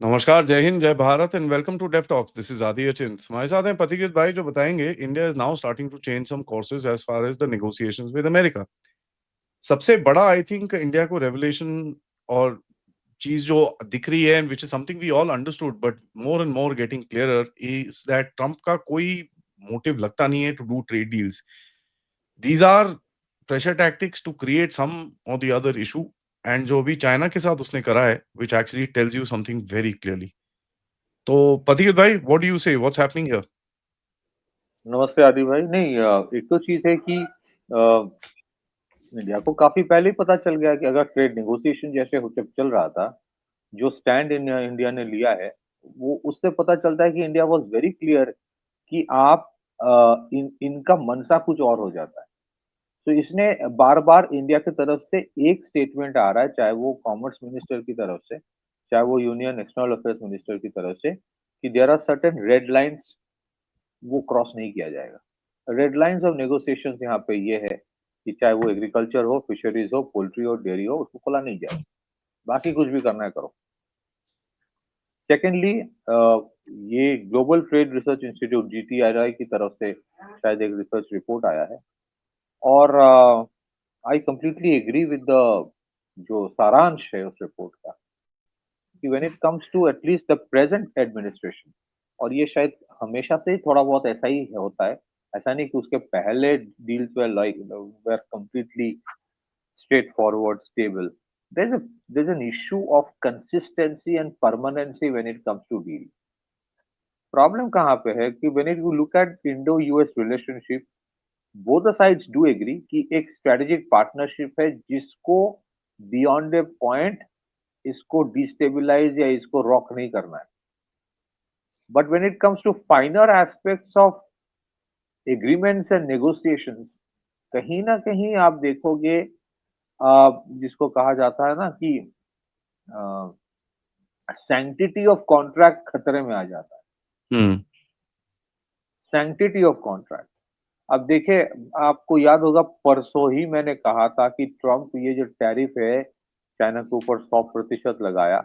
नमस्कार, जय हिंद, जय Bharat and welcome to Dave talks. This is Adi Achint. हमारे साथ हैं पथिकृत भाई जो बताएंगे India is now starting to change some courses as far as the negotiations with America. सबसे बड़ा आई थिंक इंडिया को रेवलेशन और चीज जो दिख रही है and which is something we all understood but more and more getting clearer is that Trump का कोई मोटिव लगता नहीं है to do trade deals. These are pressure tactics to create some और द अदर इशू। एंड जो भी China के साथ उसने करा है which actually tells you something very clearly. तो पथिक भाई, व्हाट डू यू से, व्हाट्स हैपनिंग हियर? नमस्ते आदि भाई। नहीं, एक तो चीज है कि इंडिया को काफी पहले ही पता चल गया कि अगर ट्रेड नेगोशिएशन जैसे जब चल रहा था, जो स्टैंड इंडिया ने लिया है, वो उससे पता चलता है कि इंडिया वाज वेरी क्लियर कि आप इनका मनसा कुछ और हो जाता है। तो इसने बार बार इंडिया की तरफ से एक स्टेटमेंट आ रहा है, चाहे वो कॉमर्स मिनिस्टर की तरफ से, चाहे वो यूनियन एक्सटर्नल अफेयर्स मिनिस्टर की तरफ से, कि there are certain red lines, वो क्रॉस नहीं किया जाएगा। रेड लाइंस ऑफ नेगोशिएशंस यहाँ पे ये है कि चाहे वो एग्रीकल्चर हो, फिशरीज हो, पोल्ट्री हो, डेयरी हो, उसको खोला नहीं जाए। बाकी कुछ भी करना है करो। सेकेंडली, ये ग्लोबल ट्रेड रिसर्च इंस्टीट्यूट जीटीआरआई की तरफ से शायद एक रिसर्च रिपोर्ट आया है, और I completely agree with the जो सारांश है उस रिपोर्ट का, कि when it comes to at least the present administration, और ये शायद हमेशा से ही थोड़ा बहुत ऐसा ही होता है, ऐसा नहीं कि उसके पहले deals were like were completely straight forward stable. there's an issue of consistency and permanency when it comes to deal. Problem कहाँ पे है कि when you look at Indo US relationship, both the sides do agree कि एक strategic partnership है जिसको beyond a point इसको destabilise या इसको रॉक नहीं करना है। But when it comes to finer aspects of agreements and negotiations, कहीं ना कहीं आप देखोगे, जिसको कहा जाता है ना कि सैंक्टिटी ऑफ कॉन्ट्रैक्ट खतरे में आ जाता है। हम्म। Sanctity of contract. अब देखिए, आपको याद होगा परसों ही मैंने कहा था कि ट्रम्प ये जो टैरिफ है चाइना के ऊपर 100% लगाया,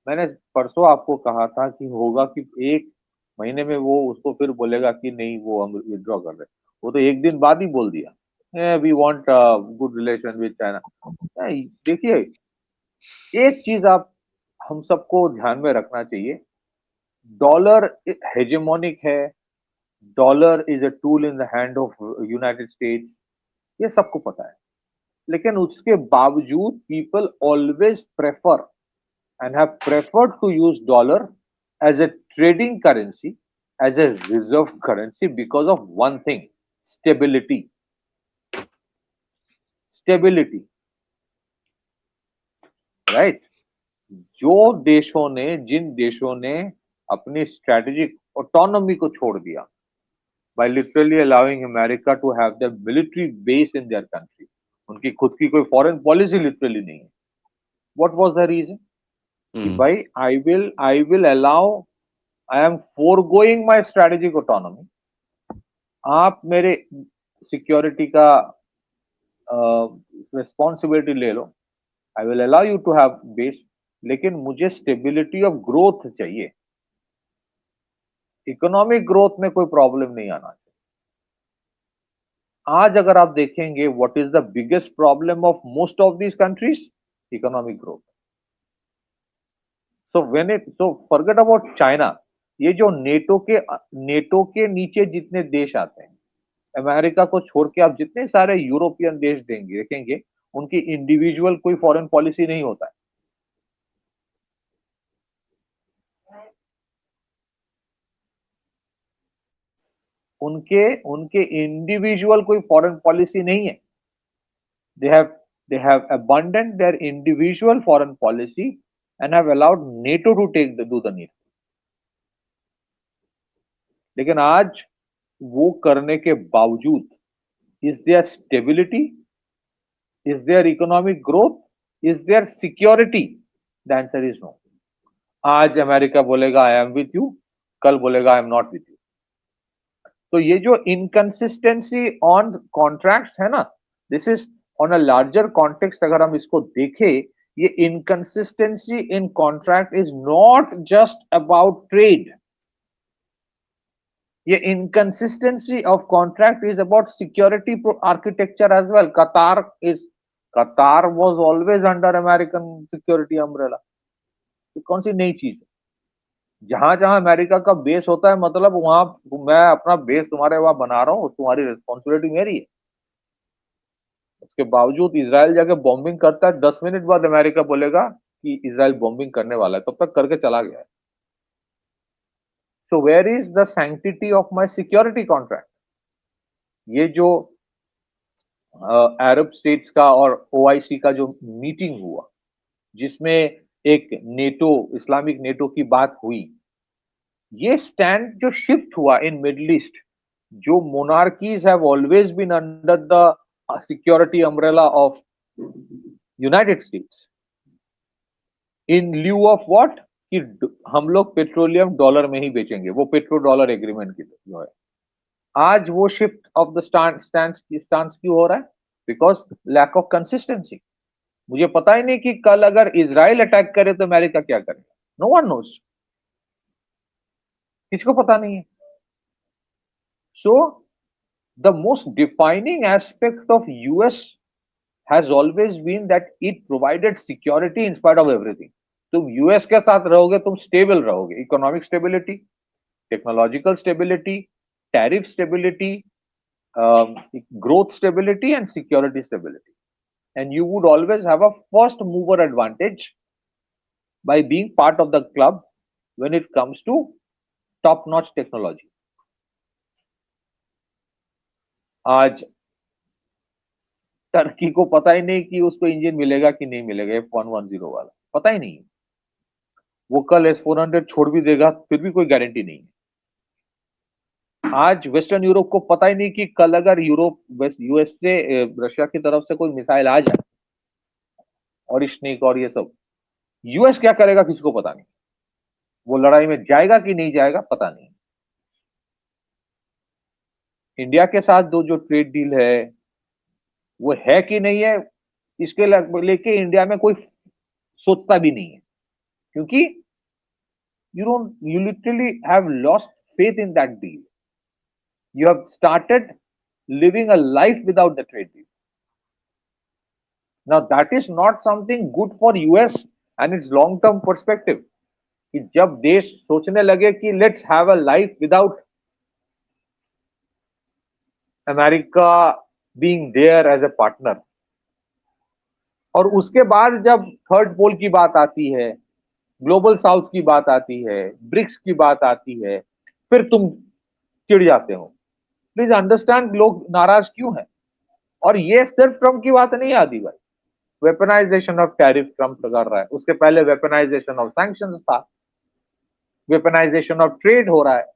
मैंने परसों आपको कहा था कि होगा कि एक महीने में वो उसको फिर बोलेगा कि नहीं, वो हम विड्रॉ कर रहे हैं। वो तो एक दिन बाद ही बोल दिया, we want good relation with China. देखिए, एक चीज आप हम सबको ध्यान में रखना चाहिए, डॉलर हेजेमोनिक है, dollar is a tool in the hand of United states, ये सबको पता है। लेकिन उसके बावजूद people always prefer and have preferred to use dollar as a trading currency, as a reserve currency, because of one thing: stability. Stability, right? जिन देशों ने अपनी स्ट्रेटेजिक ऑटोनॉमी को छोड़ दिया by literally allowing America to have their military base in their country, उनकी खुद की कोई फॉरेन पॉलिसी लिटरली नहीं है। What was the reason? कि हम्म। भाई, I will allow, I am foregoing my strategic autonomy, आप मेरे सिक्योरिटी का रिस्पॉन्सिबिलिटी ले लो, I will allow you to have base, लेकिन मुझे स्टेबिलिटी ऑफ ग्रोथ चाहिए। इकोनॉमिक ग्रोथ में कोई प्रॉब्लम नहीं आना चाहिए। आज अगर आप देखेंगे, what is the biggest problem of most of these countries? Economic growth. So forget about China. ये जो नेटो के नीचे जितने देश आते हैं, अमेरिका को छोड़ के आप जितने सारे यूरोपियन देश देखेंगे, उनकी इंडिविजुअल कोई फॉरेन पॉलिसी नहीं होता है। उनके उनके इंडिविजुअल कोई फॉरेन पॉलिसी नहीं है। They have they have abandoned their individual foreign policy and have allowed NATO to do the need. लेकिन आज वो करने के बावजूद, is there stability, is there economic growth, is there security? The answer is no. आज America बोलेगा I am with you, कल बोलेगा I am not with you. तो ये जो इनकंसिस्टेंसी ऑन कॉन्ट्रैक्ट्स है ना, this is on a larger context. अगर हम इसको देखें, ये inconsistency in contract is not just about trade. ये inconsistency of contract is about security architecture as well. Qatar was always under American security umbrella. ये कौन सी नई चीज है? जहां जहां अमेरिका का बेस होता है, मतलब वहां मैं अपना बेस तुम्हारे वहां बना रहा हूँ, तुम्हारी रिस्पॉन्सिबिलिटी मेरी है। उसके बावजूद इजराइल जाके बॉम्बिंग करता है, 10 मिनट बाद अमेरिका बोलेगा कि इजराइल बॉम्बिंग करने वाला है, तब तक करके चला गया है। So where is the sanctity of my security contract? ये जो अरब स्टेट्स का और ओआईसी का जो मीटिंग हुआ, जिसमें एक नेटो, इस्लामिक नेटो की बात हुई, ये स्टैंड जो शिफ्ट हुआ इन मिडिल ईस्ट, जो monarchies have always been under the security umbrella of United States, in lieu of what, कि हम लोग पेट्रोलियम डॉलर में ही बेचेंगे, वो पेट्रो डॉलर एग्रीमेंट की जो है, आज वो शिफ्ट ऑफ द स्टांस क्यों हो रहा है? Because lack of consistency. मुझे पता ही नहीं कि कल अगर इजराइल अटैक करे तो अमेरिका क्या करेगा। नो वन नोज, किसको पता नहीं है। So the most defining aspect of US has always been that it provided security in spite of everything. तुम यूएस के साथ रहोगे, तुम स्टेबल रहोगे, economic stability, technological stability, tariff stability, growth stability and security stability, and you would always have a first mover advantage by being part of the club when it comes to top notch technology. आज Turkey को पता ही नहीं कि उसको engine मिलेगा कि नहीं मिलेगा, F110 वाला पता ही नहीं। वो कल S400 छोड़ भी देगा, फिर भी कोई गारंटी नहीं है। आज वेस्टर्न यूरोप को पता ही नहीं कि कल अगर यूएस से रशिया की तरफ से कोई मिसाइल आ जाए, और स्नेक और ये सब, यूएस क्या करेगा किसी को पता नहीं। वो लड़ाई में जाएगा कि नहीं जाएगा पता नहीं। इंडिया के साथ जो ट्रेड डील है वो है कि नहीं है, इसके लेके इंडिया में कोई सोचता भी नहीं है, क्योंकि you literally have lost faith in that deal. You have started living a life without the trade deal. Now that is not something good for US and its long term perspective. कि जब देश सोचने लगे कि let's have a life without America being there as a partner, और उसके बाद जब थर्ड पोल की बात आती है, ग्लोबल साउथ की बात आती है, ब्रिक्स की बात आती है, फिर तुम चिढ़ जाते हो। प्लीज अंडरस्टैंड लोग नाराज क्यों है। और ये सिर्फ ट्रम्प की बात नहीं आती भाई, वेपनाइजेशन ऑफ टैरिफ ट्रम्प कर रहा है, उसके पहले वेपनाइजेशन ऑफ सैंक्शंस था, वेपनाइजेशन ऑफ ट्रेड हो रहा है,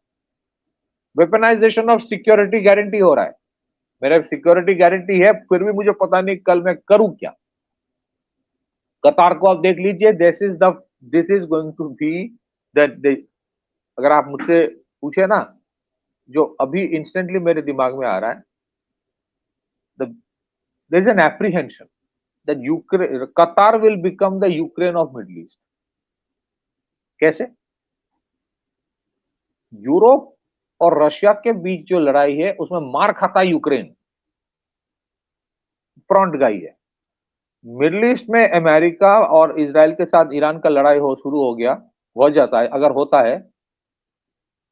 वेपनाइजेशन ऑफ सिक्योरिटी गारंटी हो रहा है। मेरा सिक्योरिटी गारंटी है, फिर भी मुझे पता नहीं कल मैं करूं क्या। कतार को आप देख लीजिए, this is going to be that, अगर आप मुझसे पूछे ना, जो अभी इंस्टेंटली मेरे दिमाग में आ रहा है, there is an apprehension that Qatar will become the Ukraine of Middle East. कैसे? यूरोप और रशिया के बीच जो लड़ाई है उसमें मार खाता यूक्रेन, फ्रंट गाई है। मिडिल ईस्ट में अमेरिका और इजराइल के साथ ईरान का लड़ाई शुरू हो गया, हो जाता है, अगर होता है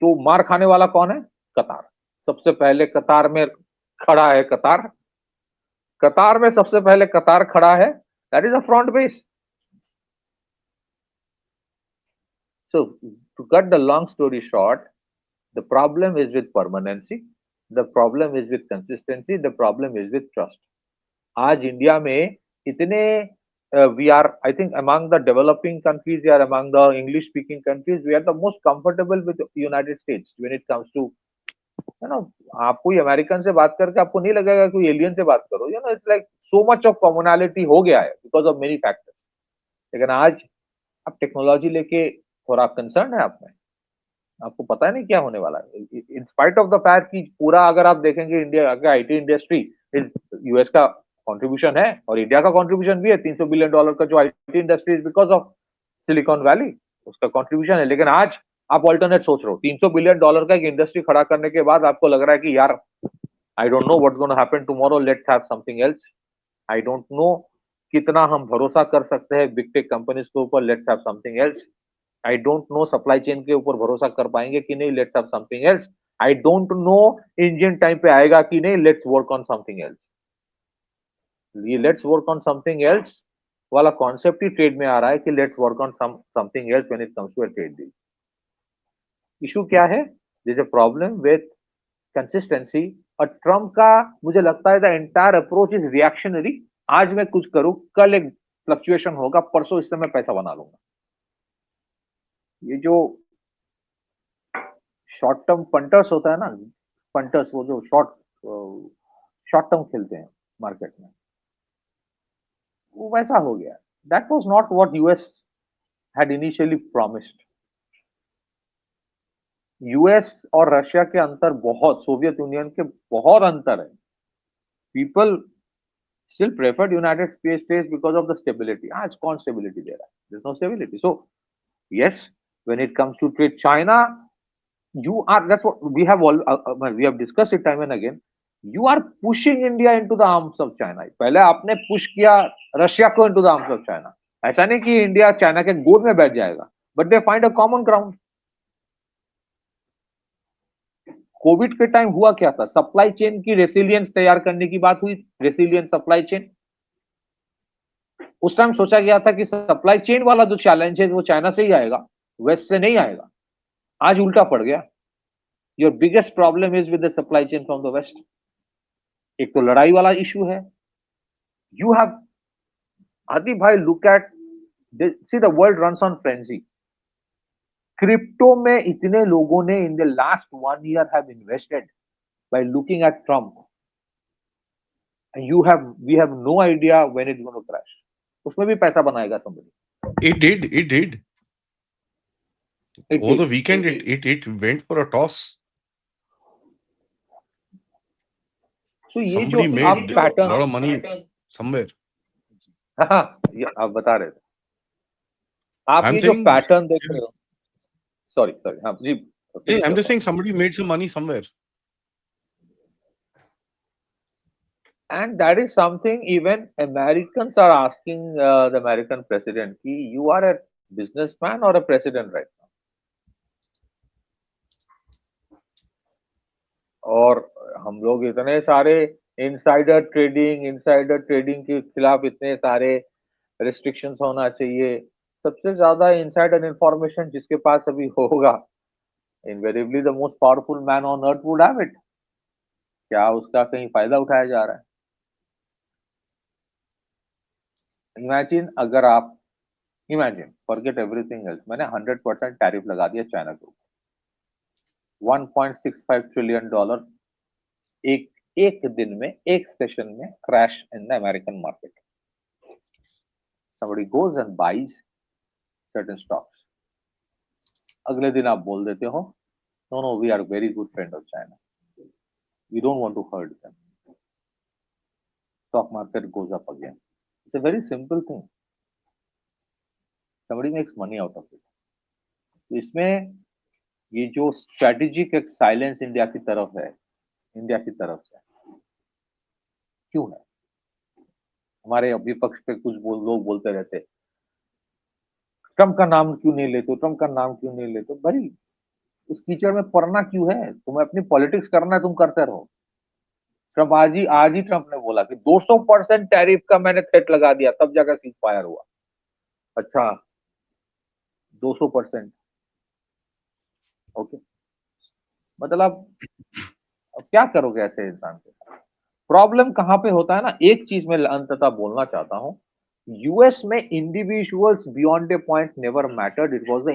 तो मार खाने वाला कौन है? कतार। सबसे पहले कतार में खड़ा है, कतार में सबसे पहले कतार खड़ा है, that is a front base. So to cut the long story short, the problem is with permanency, the problem is with consistency, the problem is with trust. आज इंडिया में इतने we are, I think, among the developing countries, we are among the English speaking countries, we are the most comfortable with United States when it comes to, you know, आप कोई American से बात करके आपको नहीं लगेगा कोई एलियन से बात करो, it's like so much of commonality हो गया है बिकॉज ऑफ मेनी फैक्टर्स। लेकिन आज आप टेक्नोलॉजी लेके थोड़ा कंसर्न है आपने, आपको पता नहीं क्या होने वाला है। In spite of the fact कि पूरा अगर आप देखेंगे इंडिया का आईटी इंडस्ट्री इज यूएस का कंट्रीब्यूशन है, और इंडिया का कंट्रीब्यूशन भी है। $300 बिलियन का जो IT industry is because of silicon valley, उसका कंट्रीब्यूशन है। लेकिन आज आप ऑल्टरनेट सोच रहे हो। $300 बिलियन का एक इंडस्ट्री खड़ा करने के बाद आपको लग रहा है कि यार, आई don't know what's gonna happen tomorrow, let's have something else. I don't no कितना हम भरोसा कर सकते हैं बिग टेक कंपनीज के ऊपर, let's have something else. I don't know supply chain के ऊपर भरोसा कर पाएंगे कि नहीं, let's have something else. I don't know engine time पे आएगा कि नहीं, let's work on something else. ये let's work on something else वाला कॉन्सेप्ट ही ट्रेड में आ रहा है कि let's work on something else when it comes to a trade deal. Issue क्या है? There is a problem with consistency. और ट्रम्प का मुझे लगता है the entire approach is reactionary. आज मैं कुछ करूं, कल एक फ्लक्चुएशन होगा, परसों इससे मैं पैसा बना लूंगा। ये जो शॉर्ट टर्म पंटर्स होता है ना, पंटर्स, वो जो शॉर्ट टर्म खेलते हैं मार्केट में, वो वैसा हो गया। That was not what US had initially promised. US और रशिया के अंतर बहुत, सोवियत यूनियन के बहुत अंतर है। People still preferred United States because of the stability. आज कौन stability दे रहा है? There's no stability. So yes, when it comes to trade, China, you are, that's what we have all we have discussed it time and again. You are pushing India into the arms of China. पहले आपने push किया Russia को into the arms of China. ऐसा नहीं कि India China के गोद में बैठ जाएगा, but they find a common ground. Covid के टाइम हुआ क्या था? सप्लाई चेन की रेसिलियंस तैयार करने की बात हुई, रेसिलियंट सप्लाई चेन। उस टाइम सोचा गया था कि सप्लाई चेन वाला जो चैलेंज है वो चाइना से ही आएगा, वेस्ट से नहीं आएगा। आज उल्टा पड़ गया। Your biggest problem is with the supply chain from the west. एक तो लड़ाई वाला इशू है। यू हैव, आदि भाई, look at, see the world runs on frenzy. Crypto में इतने लोगों ने in the last 1 year have invested by looking at Trump, and we have no idea when it's gonna crash. उसमें भी पैसा बनाएगा somebody. It did. It did. Over the weekend, it went for a toss. So ये जो Somebody आप made a pattern, lot of money somewhere. हाँ, ये आप बता रहे थे, आप I'm ये जो saying, पैटर्न देख रहे हो। सॉरी सॉरी, हाँ जी, hey, finish I'm your just saying thought. somebody made some money somewhere. And that is something even Americans are asking the American president कि you are a businessman or a president right now? और हम लोग इतने सारे insider trading के खिलाफ इतने सारे रिस्ट्रिक्शंस होना चाहिए। सबसे ज्यादा इनसाइडर इंफॉर्मेशन जिसके पास अभी होगा, invariably the most powerful man on earth would have it. क्या उसका कहीं फायदा उठाया जा रहा है? इमेजिन अगर आप, इमेजिन, फॉरगेट एवरीथिंग एल्स, मैंने 100% टैरिफ लगा दिया चाइना के ऊपर। $1.65 ट्रिलियन एक एक दिन में, एक सेशन में crash in the American market. somebody goes and buys certain stocks, अगले दिन आप बोल देते हो, no no, we are very good friend of China, we don't want to hurt them. Stock market goes up again. It's a very simple thing. somebody makes money out of it। तो इसमें ये जो strategic एक silence India की तरफ है, India की तरफ से क्यों है? हमारे विपक्ष पे कुछ लोग बोलते रहते, ट्रम्प का नाम क्यों नहीं लेते, ट्रम्प का नाम क्यों नहीं लेते। भाई, उस कीचड़ में पड़ना क्यों है? तुम्हें अपनी पॉलिटिक्स करना है, तुम करते रहो। ट्रम्प आज ही ट्रम्प ने बोला कि 200% टैरिफ का मैंने थ्रेट लगा दिया, तब जाकर सीज फायर हुआ। अच्छा, 200%, ओके, मतलब अब क्या करोगे ऐसे इंसान के साथ? प्रॉब्लम कहां पे होता है ना, एक चीज मैं अंततः बोलना चाहता हूं, यूएस में individuals beyond A point never mattered, it was the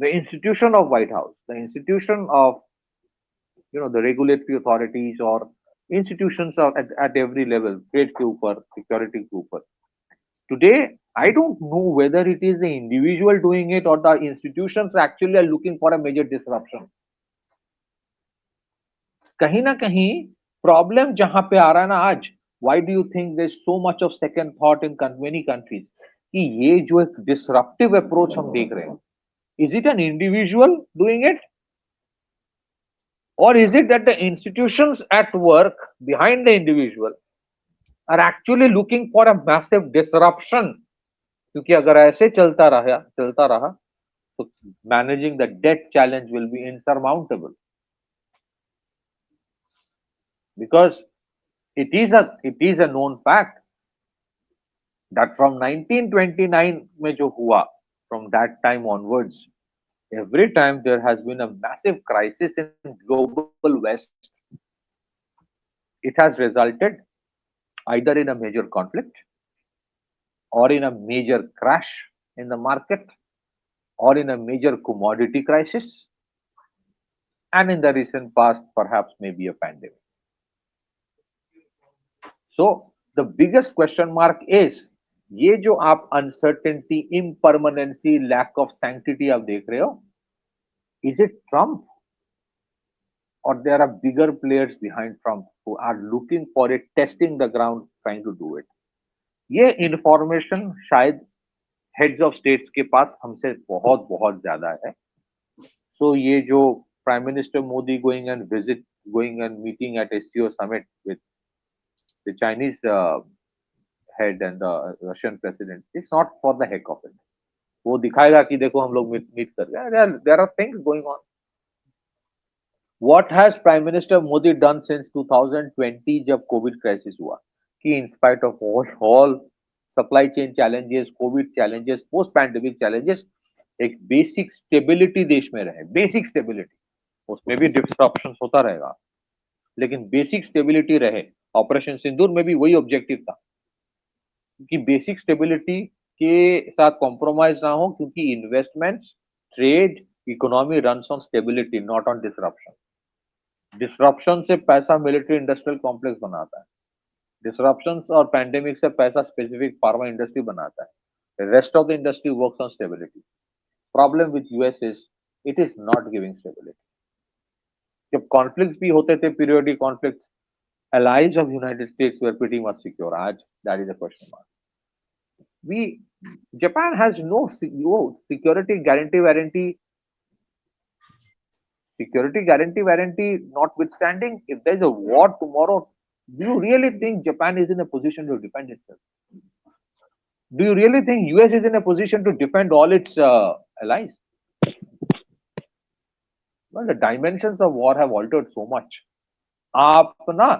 institution of white house, the institution of the regulatory authorities or institutions are at every level, trade के ऊपर, security के ऊपर। Today, I don't know whether it is the individual doing it or the institutions actually are looking for a major disruption। कहीं ना कहीं problem जहां पे आ रहा है ना आज, why do you think there is so much of second thought in many countries कि ये जो एक डिसरप्टिव अप्रोच हम देख रहे हैं, is it an individual doing it, or is it that the institutions at work behind the individual are actually looking for a massive disruption? क्योंकि अगर ऐसे चलता रहा तो managing the debt challenge will be insurmountable, because it is a known fact that from 1929 में जो हुआ, from that time onwards, every time there has been a massive crisis in global west, it has resulted either in a major conflict, or in a major crash in the market, or in a major commodity crisis, and in the recent past, perhaps maybe a pandemic. So the biggest question mark is, ये जो आप uncertainty, impermanency, lack of sanctity आप देख रहे हो, is it Trump, or there are bigger players behind Trump who are looking for it, testing the ground, trying to do it? ये information शायद heads of states के पास हमसे बहुत बहुत ज्यादा है. So ये जो Prime Minister Modi going and meeting at SCO summit with the Chinese head and the Russian president, it's not for the heck of it. वो दिखाएगा कि देखो हम लोग मीट कर रहे हैं. There are things going on. What has Prime Minister Modi done since 2020 जब कोविड क्राइसिस हुआ, कि in spite of all supply chain challenges, Covid challenges, post pandemic challenges, एक बेसिक स्टेबिलिटी देश में रहे, बेसिक स्टेबिलिटी, उसमें भी डिस्ट्रप्शन होता रहेगा, लेकिन बेसिक स्टेबिलिटी रहे. ऑपरेशन सिंदूर में भी वही ऑब्जेक्टिव था कि बेसिक स्टेबिलिटी के साथ कॉम्प्रोमाइज ना हो, क्योंकि investments, trade, economy runs on stability, not on disruption. Disruption से पैसा मिलिट्री इंडस्ट्रियल कॉम्प्लेक्स बनाता है, डिसरप्शन और पैंडेमिक से पैसा स्पेसिफिक फार्मा इंडस्ट्री बनाता है. Rest of the industry works on stability. Problem with US is it is not giving stability. जब कॉन्फ्लिक्ट भी होते थे, periodic conflict, allies of United States were pretty much secure. Aaj, that is a question mark. Japan has no security guarantee notwithstanding. If there is a war tomorrow, do you really think Japan is in a position to defend itself? Do you really think US is in a position to defend all its allies? Well, the dimensions of war have altered so much. आप ना,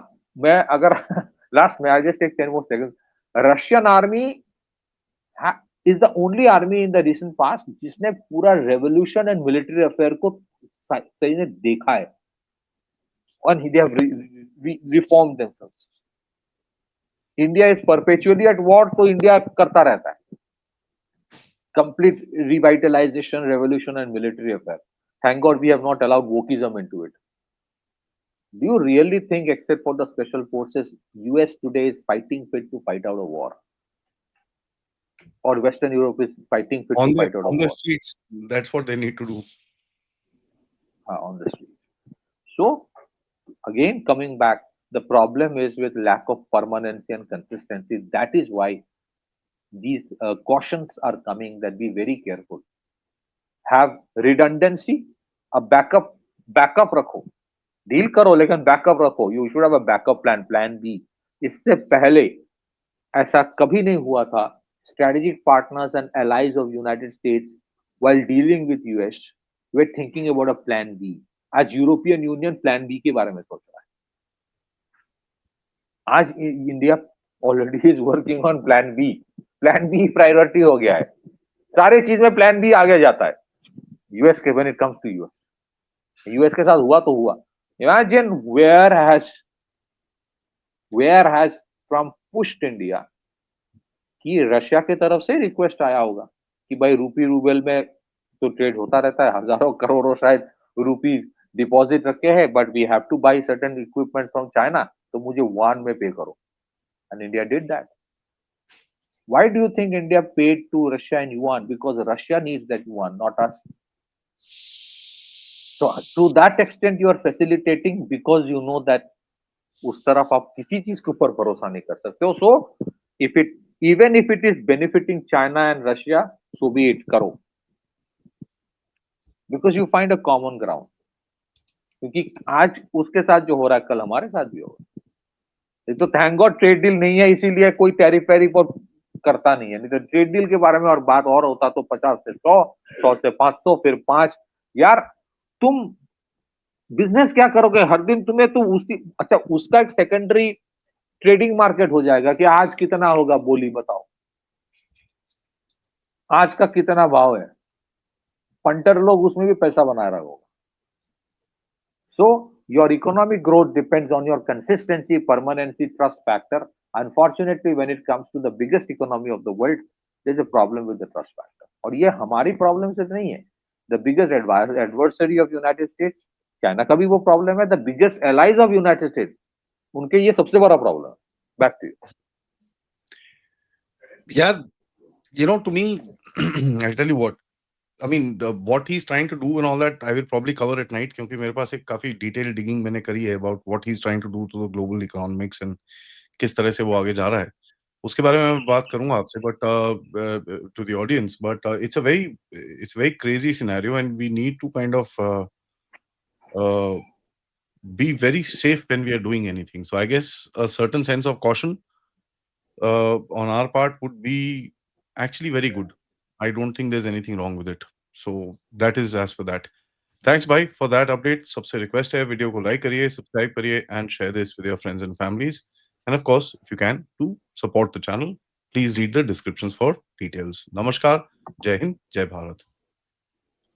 मैं अगर last में, I just take 10 more seconds. Russian army is the only army in the recent past जिसने पूरा revolution and military affair को सही ने देखा है, and they have reformed themselves. India is perpetually at war, तो India करता रहता है complete revitalization, revolution and military affair. Thank God we have not allowed wokeism into it. Do you really think, except for the special forces, US today is fighting fit to fight out a war? Or Western Europe is fighting fit to fight out a war? On the streets, that's what they need to do. On the streets. So, again, coming back, the problem is with lack of permanency and consistency. That is why these cautions are coming, that be very careful. Have redundancy, a backup रखो. Deal करो लेकिन backup रखो. You should have a backup plan B. इससे पहले ऐसा कभी नहीं हुआ था. Strategic partners and allies of United States while dealing with US वे thinking about a plan B. आज यूरोपियन यूनियन प्लान बी के बारे में सोच रहा है. आज India already is working on plan B. Plan B priority हो गया है. सारे चीज में प्लान बी आगे जाता है. यूएस के when it comes to US के साथ हुआ तो हुआ. Imagine where has Trump pushed India, कि रशिया की तरफ से रिक्वेस्ट आया होगा कि भाई रूपी रूबल में तो ट्रेड होता रहता है, हजारों करोड़ों शायद रूपी डिपॉजिट रखे हैं, but we have to buy certain equipment from China, तो मुझे युआन में पे करो. And India did that. Why do you think India paid to Russia in yuan? Because Russia needs that yuan, not us. So to that extent, you are facilitating because you know that उस तरफ आप किसी चीज के ऊपर भरोसा नहीं कर सकते हो। So even if it is benefiting China and Russia, so be it, करो, because you find a common ground. क्योंकि आज उसके साथ जो हो रहा है, कल हमारे साथ भी होगा। ये तो थैंक गॉड ट्रेड डील नहीं है, इसीलिए कोई टैरिफ वैरिफ और करता नहीं है। नहीं तो ट्रेड डील के बारे में और बात और होता तो 50 से 100, 100 से 500, फिर 5। यार तुम बिजनेस क्या करोगे हर दिन? तुम्हें तो उसी, अच्छा उसका एक सेकेंडरी ट्रेडिंग मार्केट हो जाएगा कि आज कितना होगा बोली बताओ, आज का कितना भाव है। पंटर लोग उसमें भी पैसा बना रहा होगा। So your economic growth depends on your consistency, permanency, trust factor. Unfortunately, when it comes to the biggest economy of the world, there's a problem with the trust factor. और ये हमारी प्रॉब्लम से नहीं है। The biggest adversary of United States, China का भी वो problem है। The biggest allies of United States, उनके ये सबसे बड़ा प्रॉब्लम है। Back to you. Yeah, to me, I'll tell you what. I mean, what he's trying to do and all that, I will probably cover at night क्योंकि मेरे पास एक काफी detailed digging मैंने करी है about what he's trying to do to the global economics and किस तरह से वो आगे जा रहा है। उसके बारे में मैं बात करूंगा आपसे, but to the audience, but it's a very crazy scenario and we need to kind of uh, be very safe when we are doing anything. So I guess a certain sense of caution on our part would be actually very good. I don't think there's anything wrong with it. So that is as for that. Thanks, bhai, for that update. सबसे request है video को like करिए, subscribe करिए and share this with your friends and families. And of course, if you can, to support the channel, please read the descriptions for details. Namaskar, Jai Hind, Jai Bharat.